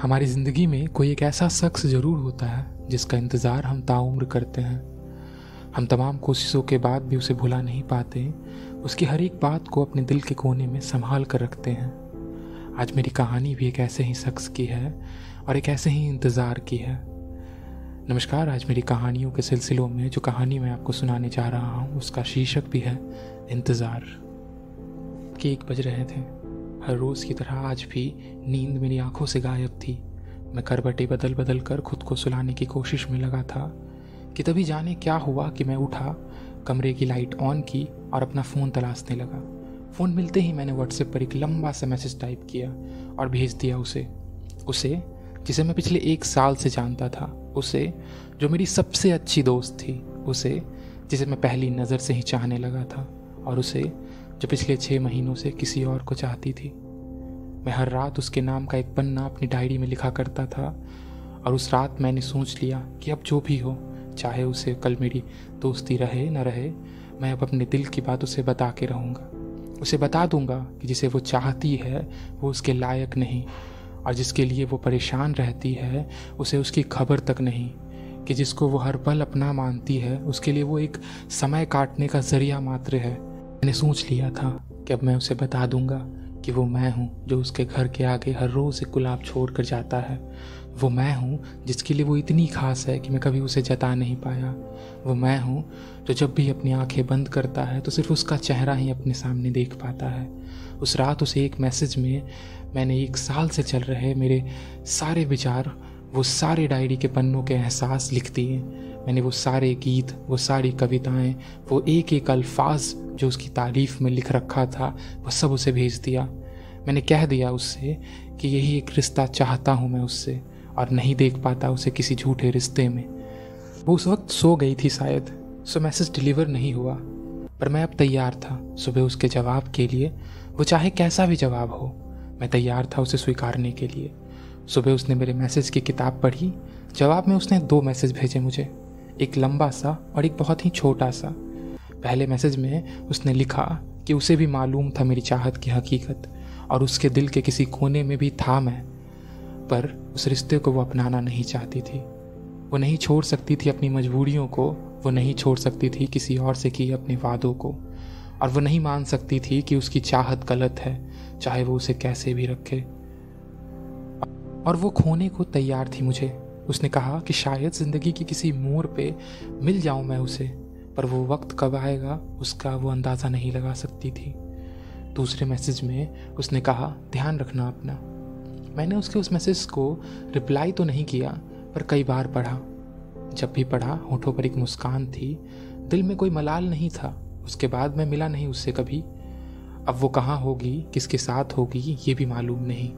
हमारी ज़िंदगी में कोई एक ऐसा शख्स ज़रूर होता है जिसका इंतज़ार हम ताउम्र करते हैं। हम तमाम कोशिशों के बाद भी उसे भुला नहीं पाते, उसकी हर एक बात को अपने दिल के कोने में संभाल कर रखते हैं। आज मेरी कहानी भी एक ऐसे ही शख्स की है और एक ऐसे ही इंतज़ार की है। नमस्कार। आज मेरी कहानियों के सिलसिलों में जो कहानी मैं आपको सुनाने जा रहा हूँ उसका शीर्षक भी है इंतज़ार। कि 1 बज रहे थे। हर रोज़ की तरह आज भी नींद मेरी आंखों से गायब थी। मैं करवटें बदल बदल कर खुद को सुलाने की कोशिश में लगा था कि तभी जाने क्या हुआ कि मैं उठा, कमरे की लाइट ऑन की और अपना फ़ोन तलाशने लगा। फ़ोन मिलते ही मैंने व्हाट्सएप पर एक लंबा सा मैसेज टाइप किया और भेज दिया उसे जिसे मैं पिछले 1 साल से जानता था, उसे जो मेरी सबसे अच्छी दोस्त थी, उसे जिसे मैं पहली नज़र से ही चाहने लगा था, और उसे जो पिछले 6 महीनों से किसी और को चाहती थी। मैं हर रात उसके नाम का एक पन्ना अपनी डायरी में लिखा करता था और उस रात मैंने सोच लिया कि अब जो भी हो, चाहे उसे कल मेरी दोस्ती रहे न रहे, मैं अब अपने दिल की बात उसे बता के रहूँगा। उसे बता दूँगा कि जिसे वो चाहती है वो उसके लायक नहीं, और जिसके लिए वो परेशान रहती है उसे उसकी खबर तक नहीं, कि जिसको वो हर पल अपना मानती है उसके लिए वो एक समय काटने का जरिया मात्र है। मैंने सोच लिया था कि अब मैं उसे बता दूंगा कि वो मैं हूँ जो उसके घर के आगे हर रोज़ एक गुलाब छोड़ कर जाता है। वो मैं हूँ जिसके लिए वो इतनी खास है कि मैं कभी उसे जता नहीं पाया। वो मैं हूँ जो जब भी अपनी आंखें बंद करता है तो सिर्फ उसका चेहरा ही अपने सामने देख पाता है। उस रात उसे एक मैसेज में मैंने 1 साल से चल रहे मेरे सारे विचार, वो सारे डायरी के पन्नों के एहसास लिख दिए। मैंने वो सारे गीत, वो सारी कविताएं, वो एक एक अल्फाज जो उसकी तारीफ में लिख रखा था, वो सब उसे भेज दिया। मैंने कह दिया उससे कि यही एक रिश्ता चाहता हूँ मैं उससे, और नहीं देख पाता उसे किसी झूठे रिश्ते में। वो उस वक्त सो गई थी शायद, सो मैसेज डिलीवर नहीं हुआ, पर मैं अब तैयार था सुबह उसके जवाब के लिए। वो चाहे कैसा भी जवाब हो, मैं तैयार था उसे स्वीकारने के लिए। सुबह उसने मेरे मैसेज की किताब पढ़ी। जवाब में उसने 2 मैसेज भेजे मुझे, एक लंबा सा और एक बहुत ही छोटा सा। पहले मैसेज में उसने लिखा कि उसे भी मालूम था मेरी चाहत की हकीकत, और उसके दिल के किसी कोने में भी था मैं, पर उस रिश्ते को वो अपनाना नहीं चाहती थी। वो नहीं छोड़ सकती थी अपनी मजबूरियों को, वो नहीं छोड़ सकती थी किसी और से किए अपने वादों को, और वो नहीं मान सकती थी कि उसकी चाहत गलत है, चाहे वो उसे कैसे भी रखे। और वो खोने को तैयार थी मुझे। उसने कहा कि शायद ज़िंदगी की किसी मोड़ पे मिल जाऊं मैं उसे, पर वो वक्त कब आएगा उसका वो अंदाज़ा नहीं लगा सकती थी। दूसरे मैसेज में उसने कहा, ध्यान रखना अपना। मैंने उसके उस मैसेज को रिप्लाई तो नहीं किया, पर कई बार पढ़ा। जब भी पढ़ा होठों पर एक मुस्कान थी, दिल में कोई मलाल नहीं था। उसके बाद मैं मिला नहीं उससे कभी। अब वो कहाँ होगी, किसके साथ होगी, ये भी मालूम नहीं,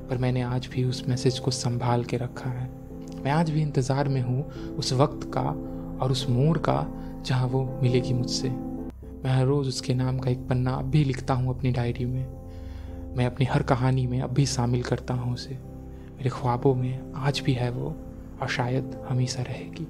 पर मैंने आज भी उस मैसेज को संभाल के रखा है। मैं आज भी इंतज़ार में हूँ उस वक्त का और उस मोड़ का जहाँ वो मिलेगी मुझसे। मैं हर रोज़ उसके नाम का एक पन्ना अब भी लिखता हूँ अपनी डायरी में। मैं अपनी हर कहानी में अब भी शामिल करता हूँ उसे। मेरे ख्वाबों में आज भी है वो, और शायद हमेशा रहेगी।